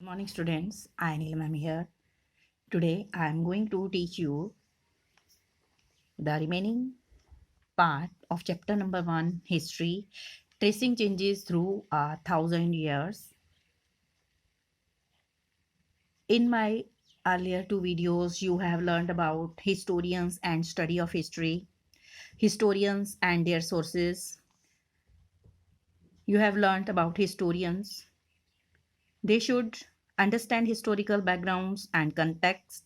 Good morning, students. I am Neelam here. Today, I am going to teach you the remaining part of chapter number 1, History, tracing changes through 1,000 years. In my earlier two videos, you have learned about historians and study of history, historians and their sources. You have learned about historians. They should understand historical backgrounds and context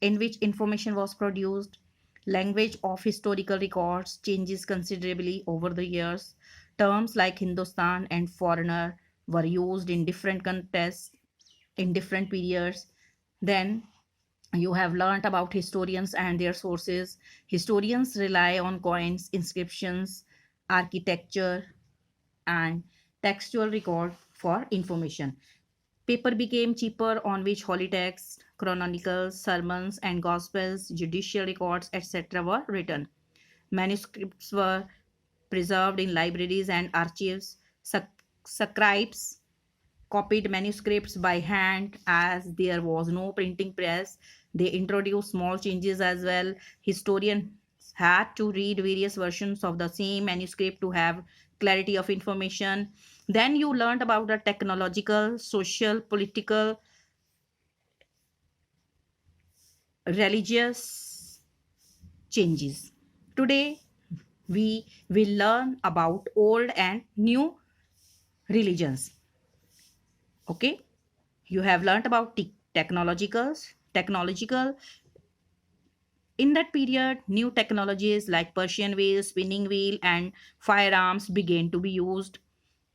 in which information was produced. Language of historical records changes considerably over the years. Terms like Hindustan and foreigner were used in different contexts in different periods. Then you have learned about historians and their sources. Historians rely on coins, inscriptions, architecture, and textual record for information. Paper became cheaper on which holy texts, chronicles, sermons, and gospels, judicial records, etc. were written. Manuscripts were preserved in libraries and archives. Scribes copied manuscripts by hand as there was no printing press. They introduced small changes as well. Historians had to read various versions of the same manuscript to have clarity of information. Then you learned about the technological, social, political, religious changes. Today, we will learn about old and new religions. Okay, you have learned about technological. In that period, new technologies like Persian wheel, spinning wheel, and firearms began to be used.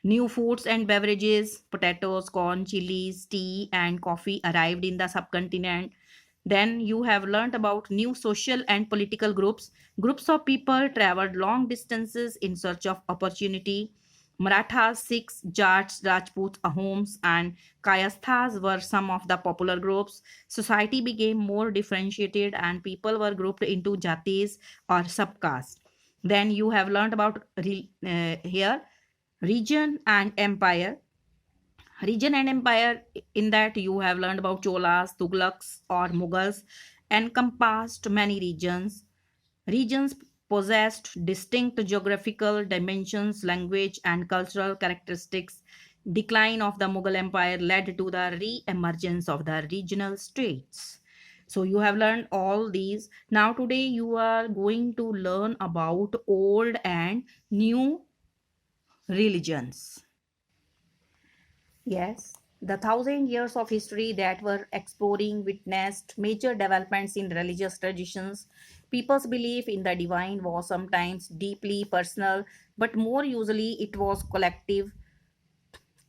New foods and beverages, potatoes, corn, chilies, tea, and coffee arrived in the subcontinent. Then you have learned about new social and political groups. Groups of people traveled long distances in search of opportunity. Marathas, Sikhs, Jats, Rajputs, Ahoms, and Kayasthas were some of the popular groups. Society became more differentiated and people were grouped into jatis or subcastes. Then you have learned about here region and empire. Region and empire, in that you have learned about Cholas, Tughlaqs, or Mughals, encompassed many regions. Regions possessed distinct geographical dimensions, language, and cultural characteristics. Decline of the Mughal Empire led to the re-emergence of the regional states. So you have learned all these. Now today you are going to learn about old and new religions. Yes, the 1,000 years of history that were exploring witnessed major developments in religious traditions. People's belief in the divine was sometimes deeply personal, but more usually it was collective.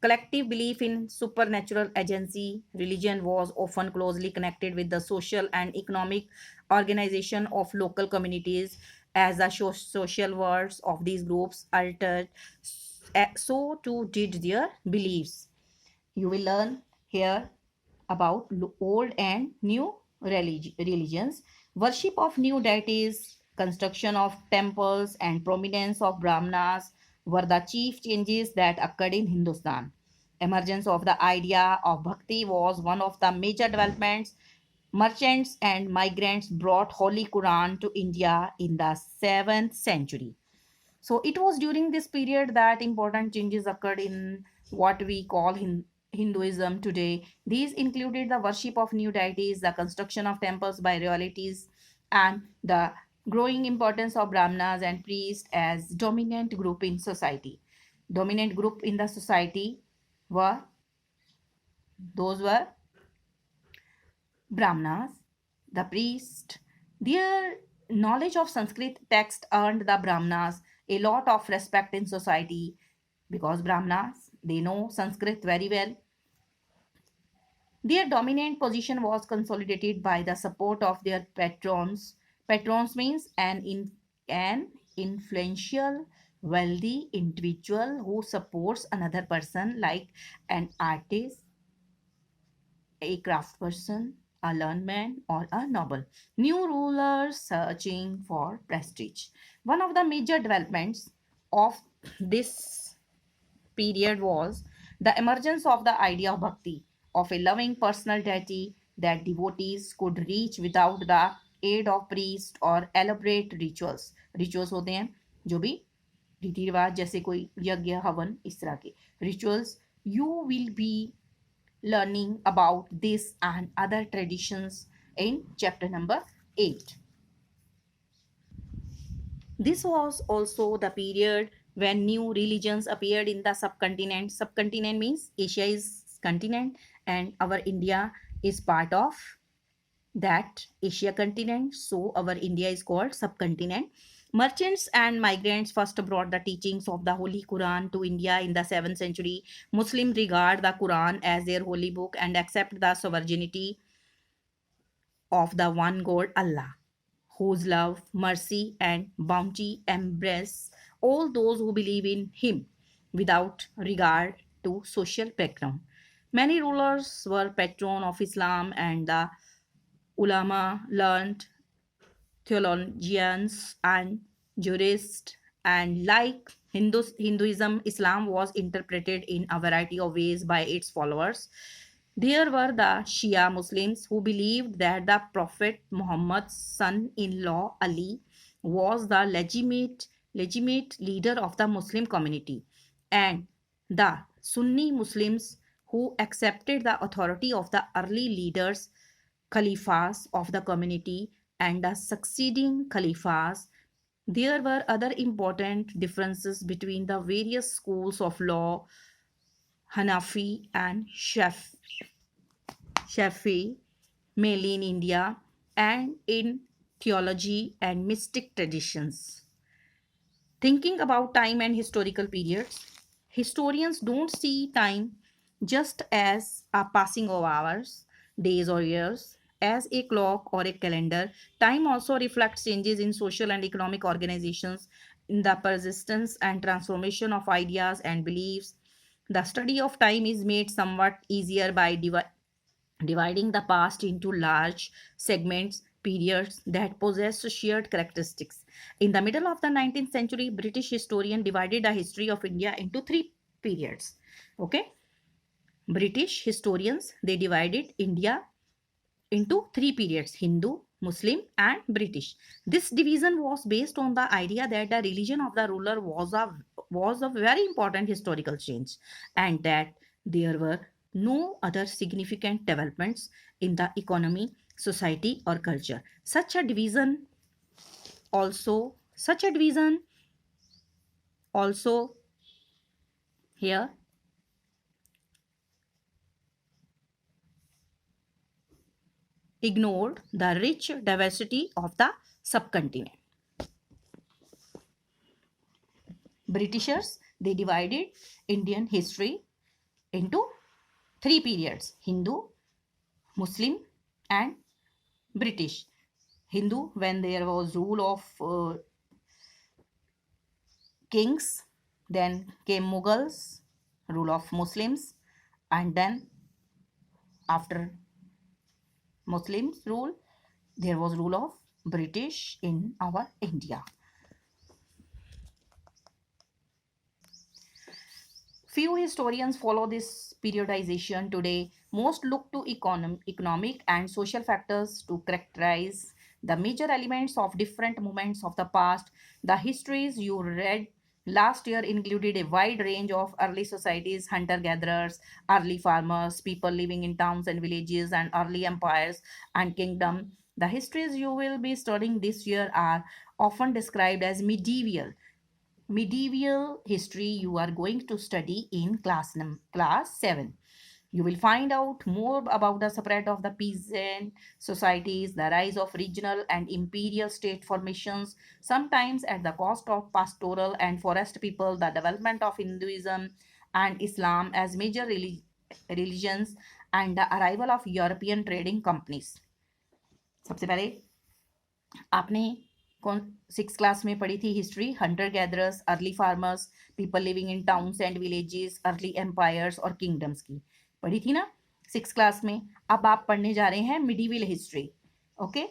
Collective belief in supernatural agency. Religion was often closely connected with the social and economic organization of local communities. As the social worlds of these groups altered, so too did their beliefs. You will learn here about old and new religions, worship of new deities, construction of temples, and prominence of Brahmanas were the chief changes that occurred in Hindustan. Emergence of the idea of bhakti was one of the major developments. Merchants and migrants brought Holy Quran to India in the 7th century. So it was during this period that important changes occurred in what we call Hinduism today. These included the worship of new deities, the construction of temples by royalties, and the growing importance of Brahmanas and priests as dominant group in society. Dominant group in the society were those were Brahmanas, the priest. Their knowledge of Sanskrit text earned the Brahmanas a lot of respect in society because Brahmanas, they know Sanskrit very well. Their dominant position was consolidated by the support of their patrons. Patrons means an influential, wealthy individual who supports another person like an artist, a craftsperson, a learned man, or a noble. New rulers searching for prestige. One of the major developments of this period was the emergence of the idea of bhakti. of a loving personal deity that devotees could reach without the aid of priest or elaborate rituals. Rituals होते हैं जो भी रीति रिवाज, जैसे कोई यज्ञ हवन, इस तरह के rituals. You will be learning about this and other traditions in chapter number 8. This was also the period when new religions appeared in the subcontinent. Subcontinent means Asia is continent and our India is part of that Asia continent. So our India is called subcontinent. Merchants and migrants first brought the teachings of the Holy Quran to India in the 7th century. Muslims regard the Quran as their holy book and accept the sovereignty of the one God Allah, whose love, mercy, and bounty embrace all those who believe in Him without regard to social background. Many rulers were patron of Islam, and the ulama, learned theologians, and jurists, and like Hinduism, Islam was interpreted in a variety of ways by its followers. There were the Shia Muslims who believed that the Prophet Muhammad's son-in-law Ali was the legitimate leader of the Muslim community, and the Sunni Muslims who accepted the authority of the early leaders, caliphs of the community, and the succeeding caliphs. There were other important differences between the various schools of law, Hanafi and Shafi, mainly in India, and in theology and mystic traditions. Thinking about time and historical periods, historians don't see time just as a passing of hours, days, or years. As a clock or a calendar, time also reflects changes in social and economic organizations, in the persistence and transformation of ideas and beliefs. The study of time is made somewhat easier by dividing the past into large segments, periods that possess shared characteristics. In the middle of the 19th century, British historian divided the history of India into three periods. Okay, British historians, they divided India into three periods: Hindu, Muslim, and British. This division was based on the idea that the religion of the ruler was a very important historical change, and that there were no other significant developments in the economy, society, or culture. Such a division also here ignored the rich diversity of the subcontinent. Britishers, they divided Indian history into three periods: Hindu, Muslim, and British. Hindu, when there was rule of kings, then came Mughals, rule of Muslims, and then after Muslims rule, there was rule of British in our India. Few historians follow this periodization today. Most look to economic and social factors to characterize the major elements of different moments of the past. The histories you read last year included a wide range of early societies, hunter-gatherers, early farmers, people living in towns and villages, and early empires and kingdom. The histories you will be studying this year are often described as medieval history. You are going to study in class 7. You will find out more about the spread of the peasant societies, the rise of regional and imperial state formations, sometimes at the cost of pastoral and forest people, the development of Hinduism and Islam as major religions, and the arrival of European trading companies. सबसे पहले आपने कौन 6 class में पढ़ी थी history? Hunter gatherers, early farmers, people living in towns and villages, early empires और kingdoms की पढ़ी थी ना 6 क्लास में. अब आप पढ़ने जा रहे हैं मिडीवल हिस्ट्री. ओके,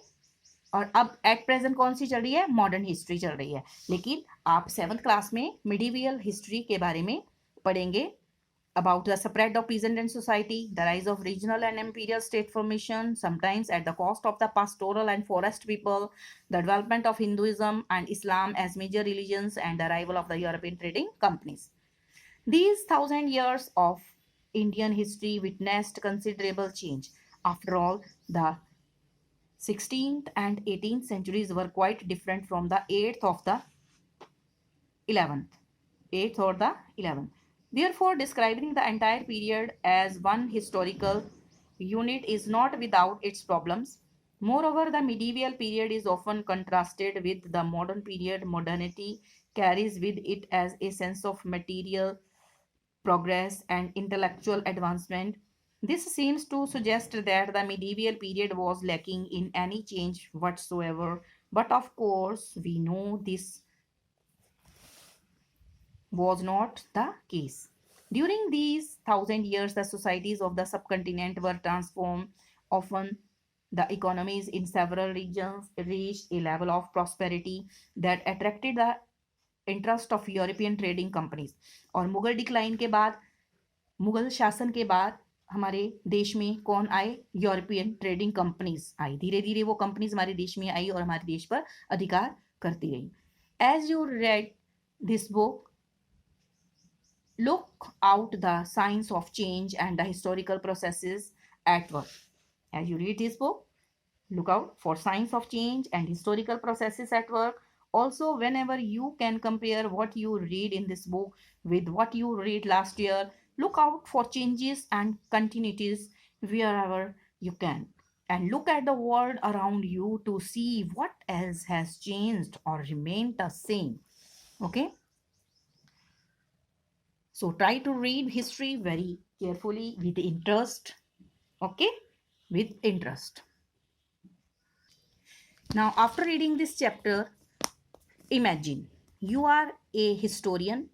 और अब एट प्रेजेंट कौन सी चल रही है? मॉडर्न हिस्ट्री चल रही है. लेकिन आप 7th क्लास में मिडीवल हिस्ट्री के बारे में पढ़ेंगे about the spread of peasant and society, the rise of regional and imperial state formation, sometimes at the cost of the pastoral and forest people, the development of Hinduism and Islam as major religions, and the arrival of the European trading companies. These 1,000 years of Indian history witnessed considerable change. After all, the 16th and 18th centuries were quite different from the 11th 8th or the 11th. Therefore, describing the entire period as one historical unit is not without its problems. Moreover, the medieval period is often contrasted with the modern period. Modernity carries with it as a sense of material progress and intellectual advancement. This seems to suggest that the medieval period was lacking in any change whatsoever. But of course, we know this was not the case. During these 1,000 years, the societies of the subcontinent were transformed. Often, the economies in several regions reached a level of prosperity that attracted the interest of European trading companies. और Mughal decline के बाद, मुगल शासन के बाद हमारे देश में कौन आए? यूरोपियन ट्रेडिंग कंपनीज आई। धीरे धीरे वो कंपनीज हमारे देश में आई और हमारे देश पर अधिकार करती गई. As you read this book, look out the signs of change and the historical processes at work. As you read this book, look out for signs of change and historical processes at work. Also, whenever you can compare what you read in this book with what you read last year, look out for changes and continuities wherever you can. And look at the world around you to see what else has changed or remained the same. Okay? So try to read history very carefully with interest. Okay? With interest. Now, after reading this chapter, imagine you are a historian.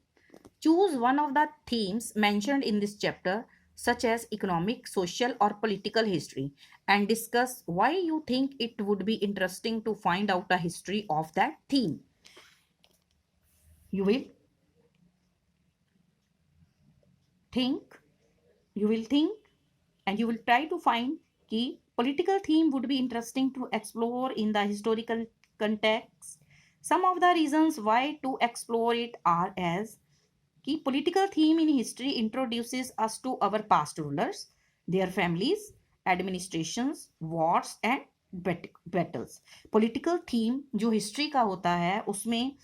Choose one of the themes mentioned in this chapter, such as economic, social, or political history, and discuss why you think it would be interesting to find out the history of that theme. You will think, and you will try to find key political theme would be interesting to explore in the historical context. Some of the reasons why to explore it are as key political theme in history introduces us to our past rulers, their families, administrations, wars and battles. Political theme जो history का होता है उसमें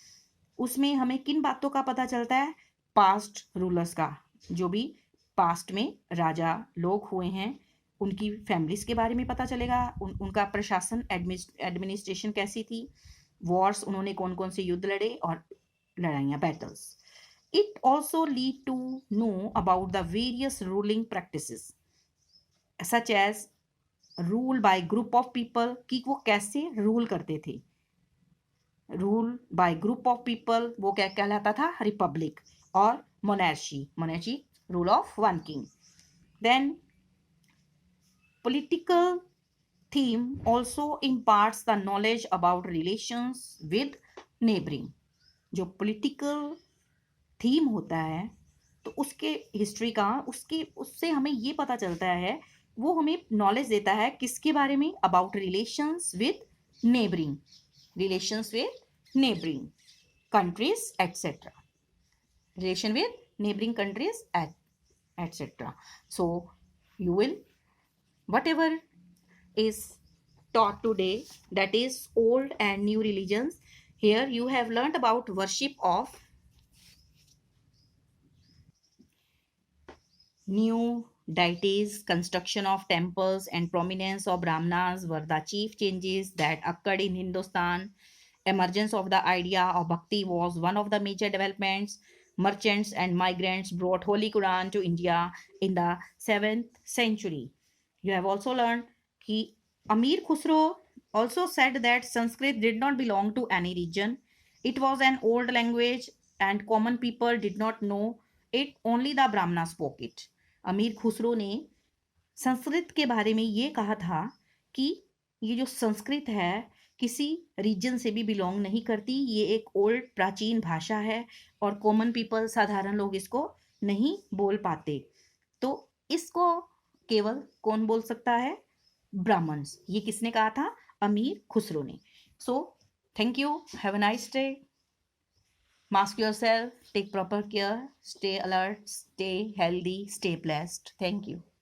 उसमें हमें किन बातों का पता चलता है? पास्ट रूलर्स का, जो भी पास्ट में राजा लोग हुए हैं उनकी फैमिलीज के बारे में पता चलेगा. उनका प्रशासन एडमिनिस्ट्रेशन कैसी थी, वॉर्स उन्होंने कौन कौन से युद्ध लड़े और लड़ाइयाँ battles. It also lead to know about the various ruling practices such as rule by group of people, कि वो कैसे रूल करते थे. Rule by group of people वो क्या कहलाता था? रिपब्लिक. और monarchy rule of one king. Then political theme also imparts the knowledge about relations with neighboring. जो political theme होता है तो उसके हिस्ट्री का उससे हमें ये पता चलता है, वो हमें नॉलेज देता है किसके बारे में? About relations with neighbouring countries etc. relation with neighboring countries etc. So you will, whatever is taught today, that is old and new religions, here you have learnt about worship of new deities, construction of temples and prominence of Brahmanas were the chief changes that occurred in Hindustan. Emergence of the idea of bhakti was one of the major developments. Merchants and migrants brought Holy Quran to India in the 7th century. You have also learned that Amir Khusro also said that Sanskrit did not belong to any region. It was an old language and common people did not know it, only the Brahmanas spoke it. अमीर खुसरो ने संस्कृत के बारे में ये कहा था कि ये जो संस्कृत है किसी रीजन से भी बिलोंग नहीं करती, ये एक ओल्ड प्राचीन भाषा है और कॉमन पीपल साधारण लोग इसको नहीं बोल पाते। तो इसको केवल कौन बोल सकता है? ब्राह्मण्स। ये किसने कहा था? अमीर खुसरो ने। So thank you, have a nice day, mask yourself, take proper care, stay alert, stay healthy, stay blessed. Thank you.